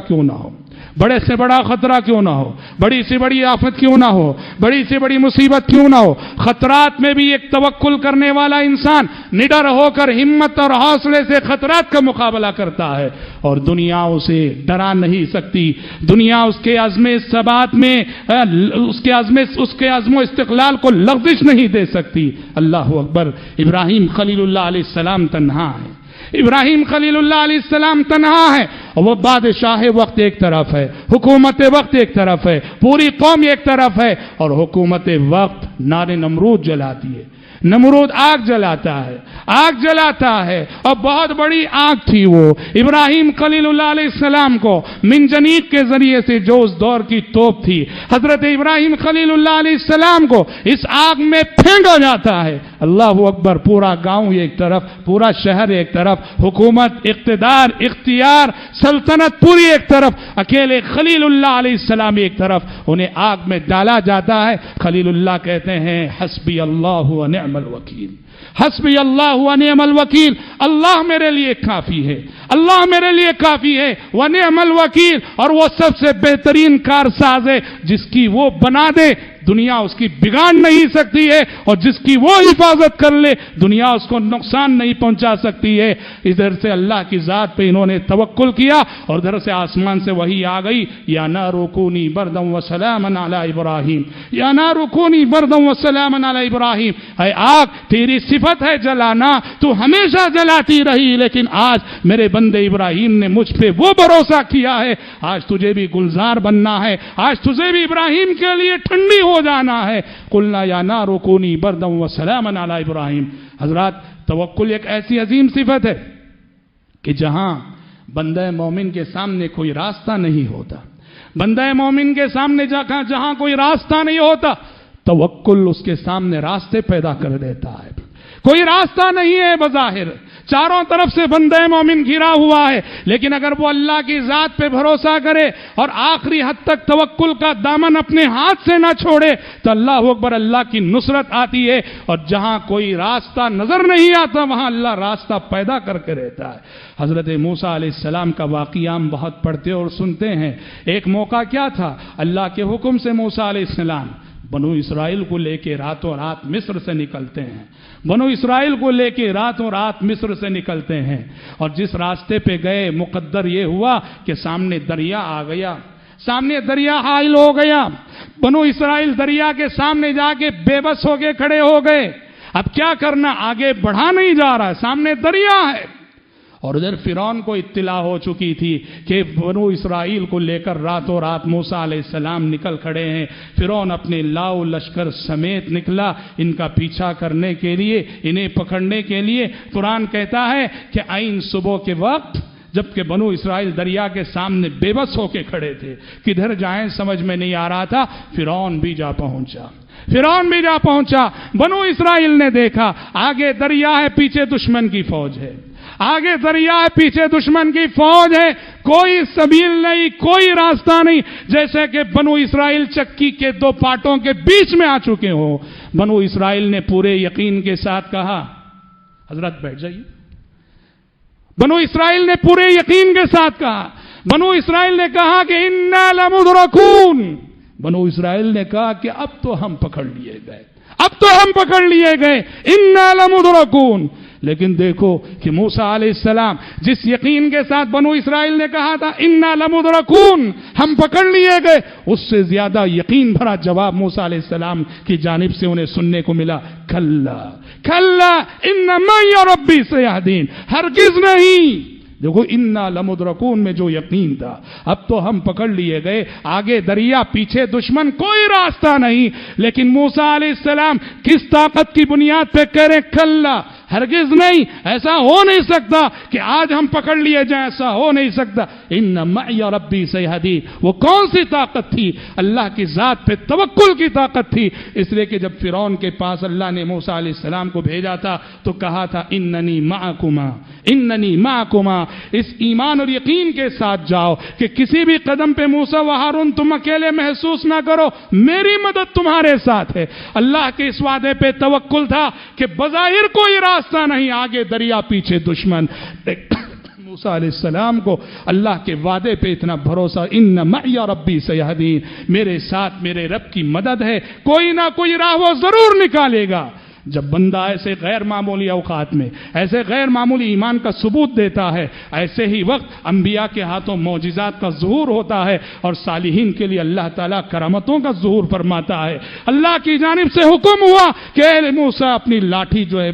کیوں نہ ہو، بڑے سے بڑا خطرہ کیوں نہ ہو، بڑی سے بڑی آفت کیوں نہ ہو، بڑی سے بڑی مصیبت کیوں نہ ہو، خطرات میں بھی ایک توکل کرنے والا انسان نڈر ہو کر ہمت اور حوصلے سے خطرات کا مقابلہ کرتا ہے، اور دنیا اسے ڈرا نہیں سکتی، دنیا اس کے عزم ثبات میں اس کے عزم و استقلال کو لغزش نہیں دے سکتی۔ اللہ اکبر۔ ابراہیم خلیل اللہ علیہ السلام تنہا ہے، ابراہیم خلیل اللہ علیہ السلام تنہا ہے، اور وہ بادشاہ وقت ایک طرف ہے، حکومت وقت ایک طرف ہے، پوری قوم ایک طرف ہے، اور حکومت وقت نار نمرود جلاتی ہے، نمرود آگ جلاتا ہے، اور بہت بڑی آگ تھی وہ ابراہیم خلیل اللہ علیہ السلام کو منجنیق کے ذریعے سے جو اس دور کی توپ تھی، حضرت ابراہیم خلیل اللہ علیہ السلام کو اس آگ میں پھینکا جاتا ہے۔ اللہ اکبر۔ پورا گاؤں ایک طرف، پورا شہر ایک طرف، حکومت، اقتدار، اختیار، سلطنت پوری ایک طرف، اکیلے خلیل اللہ علیہ السلام ایک طرف، انہیں آگ میں ڈالا جاتا ہے۔ خلیل اللہ کہتے ہیں حسبی اللہ و نعم الوکیل، حسبی اللہ و نعم الوکیل، اللہ میرے لیے کافی ہے، اللہ میرے لیے کافی ہے، و نعم الوکیل، اور وہ سب سے بہترین کارساز ہے، جس کی وہ بنا دے دنیا اس کی بگاڑ نہیں سکتی ہے، اور جس کی وہ حفاظت کر لے دنیا اس کو نقصان نہیں پہنچا سکتی ہے۔ ادھر سے اللہ کی ذات پہ انہوں نے توکل کیا، اور ادھر سے آسمان سے وحی آ گئی، یا نار کونی بردا وسلاما علی ابراہیم، یا نار کونی بردا وسلاما علی ابراہیم، اے آگ تیری صفت ہے جلانا، تو ہمیشہ جلاتی رہی، لیکن آج میرے بندے ابراہیم نے مجھ پہ وہ بھروسہ کیا ہے، آج تجھے بھی گلزار بننا ہے، آج تجھے بھی ابراہیم کے لیے ٹھنڈی ہو جانا ہے۔ قلنا یا نار کونی بردا وسلاما علی ابراہیم۔ حضرات، توکل ایک ایسی عظیم صفت ہے کہ جہاں بندہ مومن کے سامنے کوئی راستہ نہیں ہوتا، بندہ مومن کے سامنے جہاں کوئی راستہ نہیں ہوتا، توکل اس کے سامنے راستے پیدا کر دیتا ہے۔ کوئی راستہ نہیں ہے بظاہر، چاروں طرف سے بندہ مومن گھرا ہوا ہے، لیکن اگر وہ اللہ کی ذات پہ بھروسہ کرے اور آخری حد تک توکل کا دامن اپنے ہاتھ سے نہ چھوڑے تو اللہ اکبر، اللہ کی نصرت آتی ہے، اور جہاں کوئی راستہ نظر نہیں آتا وہاں اللہ راستہ پیدا کر کے رہتا ہے۔ حضرت موسیٰ علیہ السلام کا واقعہ ہم بہت پڑھتے اور سنتے ہیں۔ ایک موقع کیا تھا، اللہ کے حکم سے موسیٰ علیہ السلام بنو اسرائیل کو لے کے راتوں رات مصر سے نکلتے ہیں، بنو اسرائیل کو لے کے راتوں رات مصر سے نکلتے ہیں، اور جس راستے پہ گئے مقدر یہ ہوا کہ سامنے دریا آ گیا، سامنے دریا حائل ہو گیا، بنو اسرائیل دریا کے سامنے جا کے بے بس ہو کے کھڑے ہو گئے۔ اب کیا کرنا، آگے بڑھا نہیں جا رہا، سامنے دریا ہے، اور ادھر فرعون کو اطلاع ہو چکی تھی کہ بنو اسرائیل کو لے کر راتوں رات موسیٰ علیہ السلام نکل کھڑے ہیں۔ فرعون اپنے لاؤ لشکر سمیت نکلا ان کا پیچھا کرنے کے لیے، انہیں پکڑنے کے لیے۔ قرآن کہتا ہے کہ عین صبح کے وقت جبکہ بنو اسرائیل دریا کے سامنے بے بس ہو کے کھڑے تھے، کدھر جائیں سمجھ میں نہیں آ رہا تھا، فرعون بھی جا پہنچا۔ بنو اسرائیل نے دیکھا آگے دریا ہے، پیچھے دشمن کی فوج ہے، آگے دریا ہے، پیچھے دشمن کی فوج ہے، کوئی سبیل نہیں، کوئی راستہ نہیں، جیسے کہ بنو اسرائیل چکی کے دو پاٹوں کے بیچ میں آ چکے ہو۔ بنو اسرائیل نے پورے یقین کے ساتھ کہا، حضرت بیٹھ جائیے، بنو اسرائیل نے پورے یقین کے ساتھ کہا، بنو اسرائیل نے کہا کہ انا لمدرکون، بنو اسرائیل نے کہا کہ اب تو ہم پکڑ لیے گئے، انا لمدرکون۔ لیکن دیکھو کہ موسیٰ علیہ السلام جس یقین کے ساتھ بنو اسرائیل نے کہا تھا انا لمدرکون، ہم پکڑ لیے گئے، اس سے زیادہ یقین بھرا جواب موسیٰ علیہ السلام کی جانب سے انہیں سننے کو ملا، کلا ان معی ربی سیہدین، ہرگز نہیں۔ دیکھو انا لمدرکون میں جو یقین تھا، اب تو ہم پکڑ لیے گئے، آگے دریا، پیچھے دشمن، کوئی راستہ نہیں۔ لیکن موسیٰ علیہ السلام کس طاقت کی بنیاد پہ کہہ رہے کلا، ہرگز نہیں، ایسا ہو نہیں سکتا کہ آج ہم پکڑ لیے جائیں، ایسا ہو نہیں سکتا، ان معی ربی سیہدین۔ وہ کون سی طاقت تھی؟ اللہ کی ذات پہ توکل کی طاقت تھی۔ اس لیے کہ جب فرعون کے پاس اللہ نے موسیٰ علیہ السلام کو بھیجا تھا تو کہا تھا اننی معکما، اس ایمان اور یقین کے ساتھ جاؤ کہ کسی بھی قدم پہ موسیٰ و ہارون تم اکیلے محسوس نہ کرو، میری مدد تمہارے ساتھ ہے۔ اللہ کے اس وعدے پہ توکل تھا کہ بظاہر کوئی راستہ نہیں، آگے دریا، پیچھے دشمن۔ موسیٰ علیہ السلام کو اللہ کے وعدے پہ اتنا بھروسہ، ان معی ربی سیہدین، میرے ساتھ میرے رب کی مدد ہے، کوئی نہ کوئی راہ وہ ضرور نکالے گا۔ جب بندہ ایسے غیر معمولی اوقات میں ایسے غیر معمولی ایمان کا ثبوت دیتا ہے، ایسے ہی وقت انبیاء کے ہاتھوں معجزات کا ظہور ہوتا ہے اور صالحین کے لیے اللہ تعالیٰ کرامتوں کا ظہور فرماتا ہے۔ اللہ کی جانب سے حکم ہوا کہ اے موسیٰ اپنی لاٹھی جو ہے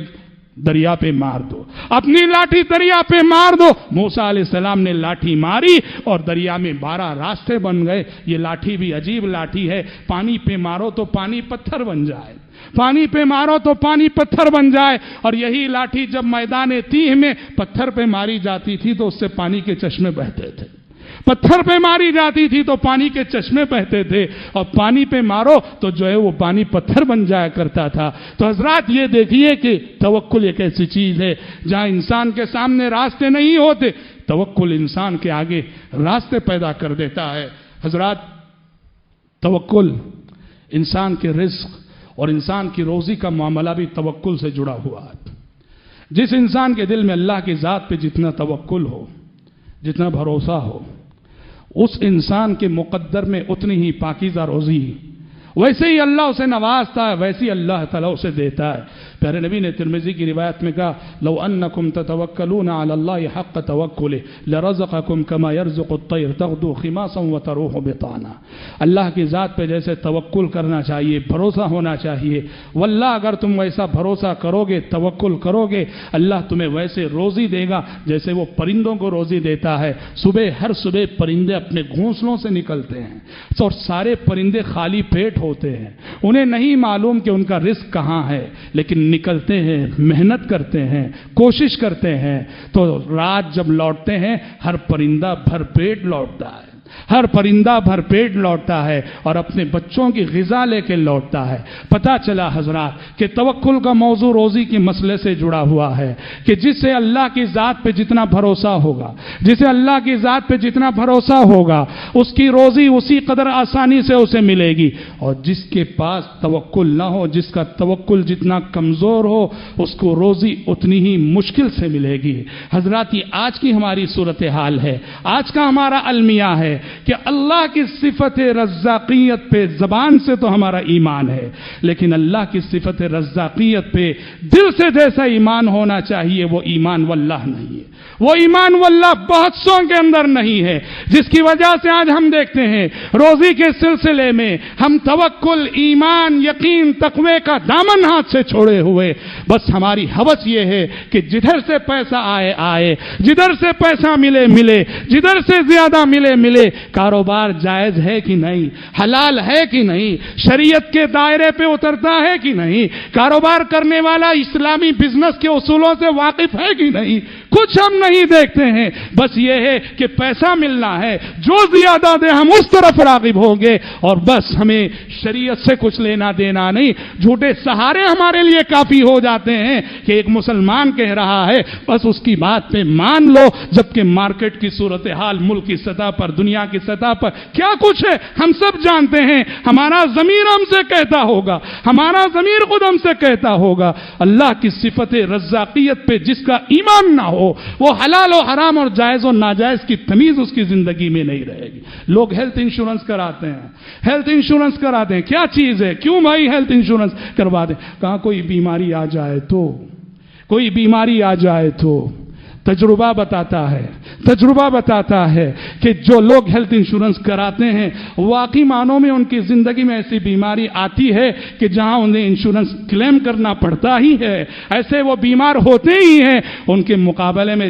دریا پہ مار دو، اپنی لاٹھی دریا پہ مار دو۔ موسیٰ علیہ السلام نے لاٹھی ماری اور دریا میں 12 راستے بن گئے۔ یہ لاٹھی بھی عجیب لاٹھی ہے، پانی پہ مارو تو پانی پتھر بن جائے، پانی پہ مارو تو پانی پتھر بن جائے۔ اور یہی لاٹھی جب میدان تیہ میں پتھر پہ ماری جاتی تھی تو اس سے پانی کے چشمے بہتے تھے، پتھر پہ ماری جاتی تھی تو پانی کے چشمے بہتے تھے، اور پانی پہ مارو تو جو ہے وہ پانی پتھر بن جایا کرتا تھا۔ تو حضرات یہ دیکھیے کہ توکل ایک ایسی چیز ہے جہاں انسان کے سامنے راستے نہیں ہوتے، توکل انسان کے آگے راستے پیدا کر دیتا ہے۔ حضرات توکل انسان کے رزق اور انسان کی روزی کا معاملہ بھی توکل سے جڑا ہوا ہے۔ جس انسان کے دل میں اللہ کی ذات پہ جتنا توکل ہو، جتنا بھروسہ ہو، اس انسان کے مقدر میں اتنی ہی پاکیزہ روزی، ویسے ہی اللہ اسے نوازتا ہے، ویسے ہی اللہ تعالیٰ اسے دیتا ہے۔ پیارے نبی نے ترمذی کی روایت میں کہا لو انکم تتوکلون علی اللہ حق توکلہ لرزقکم کما یرزق الطیر تغدو خماصا وتروح بطانا۔ اللہ کی ذات پہ جیسے توکل کرنا چاہیے، بھروسہ ہونا چاہیے، واللہ اگر تم ویسا بھروسہ کرو گے، توکل کرو گے، اللہ تمہیں ویسے روزی دے گا جیسے وہ پرندوں کو روزی دیتا ہے۔ ہر صبح پرندے اپنے گھونسلوں سے نکلتے ہیں اور سارے پرندے خالی پیٹ ہوتے ہیں، انہیں نہیں معلوم کہ ان کا رزق کہاں ہے، لیکن نکلتے ہیں، محنت کرتے ہیں، کوشش کرتے ہیں، تو رات جب لوٹتے ہیں ہر پرندہ بھر پیٹ لوٹتا ہے، ہر پرندہ بھر پیٹ لوٹتا ہے اور اپنے بچوں کی غذا لے کے لوٹتا ہے۔ پتہ چلا حضرات کہ توکل کا موضوع روزی کے مسئلے سے جڑا ہوا ہے کہ جس سے اللہ کی ذات پہ جتنا بھروسہ ہوگا، جسے اللہ کی ذات پہ جتنا بھروسہ ہوگا، اس کی روزی اسی قدر آسانی سے اسے ملے گی، اور جس کے پاس توکل نہ ہو، جس کا توکل جتنا کمزور ہو، اس کو روزی اتنی ہی مشکل سے ملے گی۔ حضرات یہ آج کی ہماری صورتحال ہے، آج کا ہمارا المیہ ہے کہ اللہ کی صفت رزاقیت پہ زبان سے تو ہمارا ایمان ہے، لیکن اللہ کی صفت رزاقیت پہ دل سے جیسا ایمان ہونا چاہیے وہ ایمان واللہ نہیں ہے، وہ ایمان واللہ بہت سو کے اندر نہیں ہے، جس کی وجہ سے آج ہم دیکھتے ہیں روزی کے سلسلے میں ہم توکل، ایمان، یقین، تقوی کا دامن ہاتھ سے چھوڑے ہوئے بس ہماری ہوس یہ ہے کہ جدھر سے پیسہ آئے، جدھر سے پیسہ ملے، جدھر سے زیادہ ملے، کاروبار جائز ہے کہ نہیں، حلال ہے کہ نہیں، شریعت کے دائرے پہ اترتا ہے کہ نہیں، کاروبار کرنے والا اسلامی بزنس کے اصولوں سے واقف ہے کہ نہیں، کچھ ہم نہیں دیکھتے ہیں، بس یہ ہے کہ پیسہ ملنا ہے، جو زیادہ دے ہم اس طرف راغب ہوں گے، اور بس ہمیں شریعت سے کچھ لینا دینا نہیں۔ جھوٹے سہارے ہمارے لیے کافی ہو جاتے ہیں کہ ایک مسلمان کہہ رہا ہے بس اس کی بات پہ مان لو، جبکہ مارکیٹ کی صورتحال ملک کی سطح پر، دنیا کی سطح پر کیا کچھ ہے ہم سب جانتے ہیں۔ ہمارا ضمیر ہم سے کہتا ہوگا، ہمارا ضمیر خود ہم سے کہتا ہوگا، اللہ کی صفت رزاقیت پہ جس کا ایمان نہ ہو، وہ حلال و حرام اور جائز و ناجائز کی تمیز اس کی زندگی میں نہیں رہے گی۔ لوگ ہیلتھ انشورنس کراتے ہیں، کیا چیز ہے، کیوں بھائی ہیلتھ انشورنس کروا دیں؟ کہاں کوئی بیماری آ جائے تو تجربہ بتاتا ہے کہ جو لوگ ہیلتھ انشورنس کراتے ہیں واقعی معنوں میں ان کی زندگی میں ایسی بیماری آتی ہے کہ جہاں انہیں انشورنس کلیم کرنا پڑتا ہی ہے، ایسے وہ بیمار ہوتے ہی ہیں۔ ان کے مقابلے میں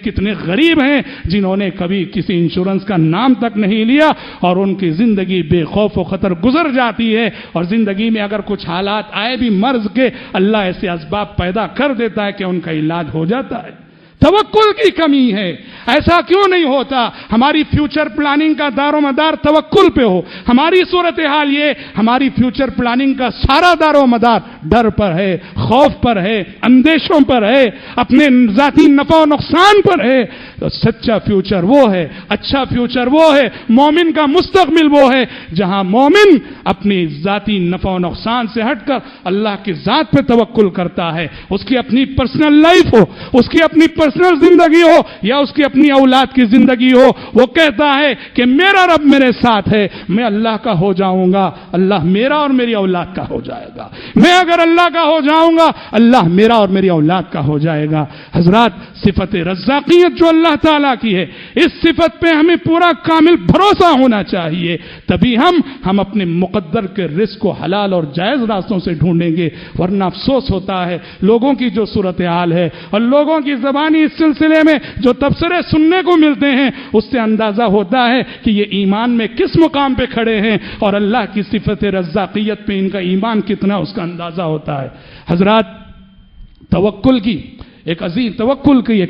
کتنے غریب ہیں جنہوں نے کبھی کسی انشورنس کا نام تک نہیں لیا اور ان کی زندگی بے خوف و خطر گزر جاتی ہے، اور زندگی میں اگر کچھ حالات آئے بھی مرض کے، اللہ ایسے اسباب پیدا کر دیتا ہے کہ ان کا علاج ہو جاتا ہے۔ توکل کی کمی ہے، ایسا کیوں نہیں ہوتا؟ ہماری فیوچر پلاننگ کا دار و مدار توکل پہ ہو۔ ہماری صورتحال یہ، ہماری فیوچر پلاننگ کا سارا دار و مدار ڈر پر ہے، خوف پر ہے، اندیشوں پر ہے، اپنے ذاتی نفع و نقصان پر ہے۔ تو سچا فیوچر وہ ہے، اچھا فیوچر وہ ہے، مومن کا مستقبل وہ ہے جہاں مومن اپنی ذاتی نفع و نقصان سے ہٹ کر اللہ کی ذات پہ توکل کرتا ہے۔ اس کی اپنی پرسنل لائف ہو، اس کی اپنی پرسنل زندگی ہو یا اس کی اپنی اولاد کی زندگی ہو، وہ کہتا ہے کہ میرا رب میرے ساتھ ہے، میں اللہ کا ہو جاؤں گا، اللہ میرا اور میری اولاد کا ہو جائے گا، میں اگر اللہ کا ہو جاؤں گا اللہ میرا اور میری اولاد کا ہو جائے گا۔ حضرات، صفت رزاقیت جو اللہ تعالیٰ کی ہے، اس صفت پہ ہمیں پورا کامل بھروسہ ہونا چاہیے، تبھی ہم اپنے مقدر کے رزق کو حلال اور جائز راستوں سے ڈھونڈیں گے۔ ورنہ افسوس ہوتا ہے لوگوں کی جو صورتحال ہے اور لوگوں کی زبانی اس سلسلے میں جو تبصرے سننے کو ملتے ہیں، اس سے اندازہ ہوتا ہے کہ یہ ایمان میں کس مقام پہ کھڑے ہیں اور اللہ کی صفت رزاقیت پہ ان کا ایمان کتنا، اس کا اندازہ ہوتا ہے۔ حضرات، توکل کی ایک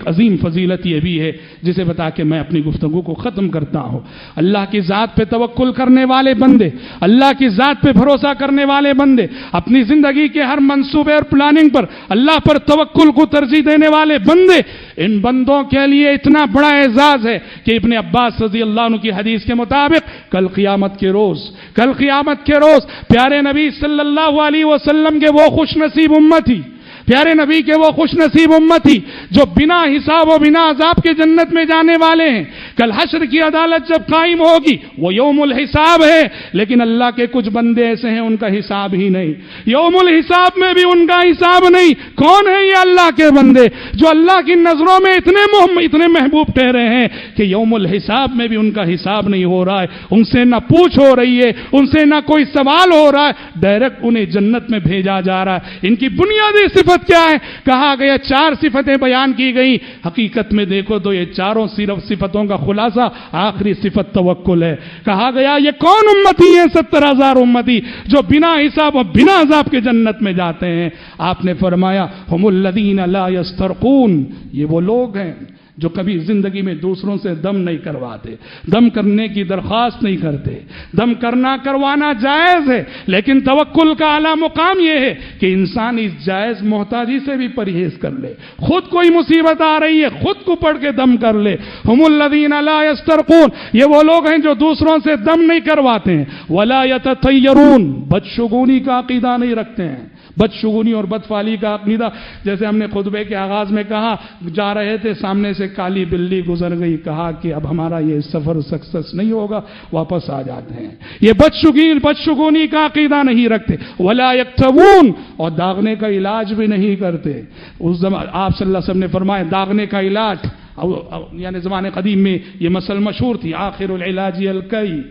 عظیم فضیلت یہ بھی ہے جسے بتا کے میں اپنی گفتگو کو ختم کرتا ہوں۔ اللہ کی ذات پہ توکل کرنے والے بندے، اللہ کی ذات پہ بھروسہ کرنے والے بندے، اپنی زندگی کے ہر منصوبے اور پلاننگ پر اللہ پر توکل کو ترجیح دینے والے بندے، ان بندوں کے لیے اتنا بڑا اعزاز ہے کہ ابن عباس رضی اللہ عنہ کی حدیث کے مطابق کل قیامت کے روز پیارے نبی صلی اللہ علیہ وسلم کے وہ خوش نصیب امتی، پیارے نبی کے وہ خوش نصیب امتی جو بنا حساب و بنا عذاب کے جنت میں جانے والے ہیں، کل حشر کی عدالت جب قائم ہوگی وہ یوم الحساب ہے، لیکن اللہ کے کچھ بندے ایسے ہیں ان کا حساب ہی نہیں، یوم الحساب میں بھی ان کا حساب نہیں۔ کون ہے یہ اللہ کے بندے جو اللہ کی نظروں میں اتنے محبوب ٹھہرے ہیں کہ یوم الحساب میں بھی ان کا حساب نہیں ہو رہا ہے، ان سے نہ پوچھ ہو رہی ہے، ان سے نہ کوئی سوال ہو رہا ہے، ڈائریکٹ انہیں جنت میں بھیجا جا رہا ہے۔ ان کی بنیادی صفت کیا ہے؟ کہا گیا 4 صفتیں بیان کی گئی، حقیقت میں دیکھو تو یہ چاروں صرف صفتوں کا خلاصہ آخری صفت توکل ہے۔ کہا گیا یہ کون امتی ہیں؟ 70,000 امتی جو بنا حساب و بنا عذاب کے جنت میں جاتے ہیں۔ آپ نے فرمایا ہم الذین لا یسترقون، یہ وہ لوگ ہیں جو کبھی زندگی میں دوسروں سے دم نہیں کرواتے، دم کرنے کی درخواست نہیں کرتے۔ دم کروانا جائز ہے، لیکن توکل کا اعلیٰ مقام یہ ہے کہ انسان اس جائز محتاجی سے بھی پرہیز کر لے، خود کوئی مصیبت آ رہی ہے خود کو پڑھ کے دم کر لے۔ ہم الذین لا یسترقون، یہ وہ لوگ ہیں جو دوسروں سے دم نہیں کرواتے ہیں۔ ولا یتطیرون، بدشگونی کا عقیدہ نہیں رکھتے ہیں، بدشگونی اور بدفعلی کا عقیدہ، جیسے ہم نے خطبے کے آغاز میں کہا، جا رہے تھے سامنے سے کالی بلی گزر گئی، کہا کہ اب ہمارا یہ سفر سکسس نہیں ہوگا، واپس آ جاتے ہیں۔ یہ بدشگونی کا عقیدہ نہیں رکھتے۔ ولا یکتوون، اور داغنے کا علاج بھی نہیں کرتے۔ اس زمان آپ صلی اللہ علیہ وسلم نے فرمایا داغنے کا علاج، یعنی زمانے قدیم میں یہ مسئلہ مشہور تھی، آخر العلاج الکئی،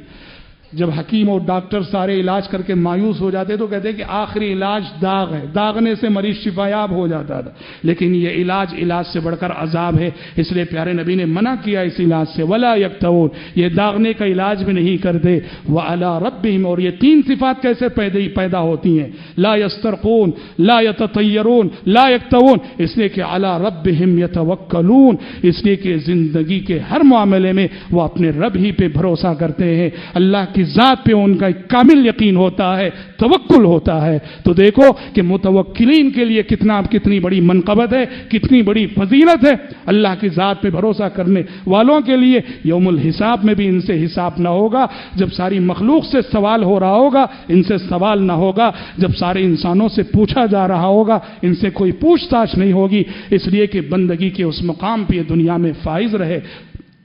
جب حکیم اور ڈاکٹر سارے علاج کر کے مایوس ہو جاتے تو کہتے کہ آخری علاج داغ ہے، داغنے سے مریض شفایاب ہو جاتا تھا، لیکن یہ علاج سے بڑھ کر عذاب ہے، اس لیے پیارے نبی نے منع کیا اس علاج سے۔ ولا یکتوون، یہ داغنے کا علاج بھی نہیں کرتے۔ وعلی ربہم، اور یہ 3 صفات کیسے پیدا ہوتی ہیں؟ لا یسترقون، لا یتطیرون، لا یکتوون، اس لیے کہ علی ربہم یتوکلون، اس لیے کہ زندگی کے ہر معاملے میں وہ اپنے رب ہی پہ بھروسہ کرتے ہیں، اللہ کی ذات پہ ان کا ایک کامل یقین ہوتا ہے، توکل ہوتا ہے۔ تو دیکھو کہ متوکلین کے لیے کتنی بڑی منقبت ہے، کتنی بڑی فضیلت ہے۔ اللہ کی ذات پہ بھروسہ کرنے والوں کے لیے یوم الحساب میں بھی ان سے حساب نہ ہوگا، جب ساری مخلوق سے سوال ہو رہا ہوگا ان سے سوال نہ ہوگا، جب سارے انسانوں سے پوچھا جا رہا ہوگا ان سے کوئی پوچھ تاچھ نہیں ہوگی، اس لیے کہ بندگی کے اس مقام پہ دنیا میں فائز رہے۔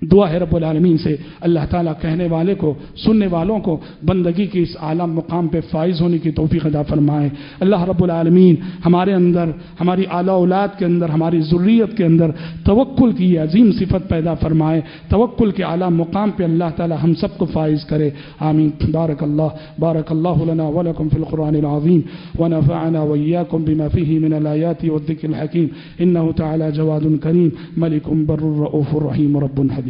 دعا ہے رب العالمین سے اللہ تعالیٰ کہنے والے کو، سننے والوں کو بندگی کے اس اعلیٰ مقام پہ فائز ہونے کی توفیق عطا فرمائے۔ اللہ رب العالمین ہمارے اندر، ہماری اعلیٰ اولاد کے اندر، ہماری ذریت کے اندر توکل کی یہ عظیم صفت پیدا فرمائے، توکل کے اعلیٰ مقام پہ اللہ تعالیٰ ہم سب کو فائز کرے، آمین۔ بارک اللہ لنا ولکم فی القرآن العظیم ونفعنا وإياكم بما فيه من الآیات والذکر الحکیم، انہ تعالی جواد کریم ملک بر رؤوف رحیم رب حلیم۔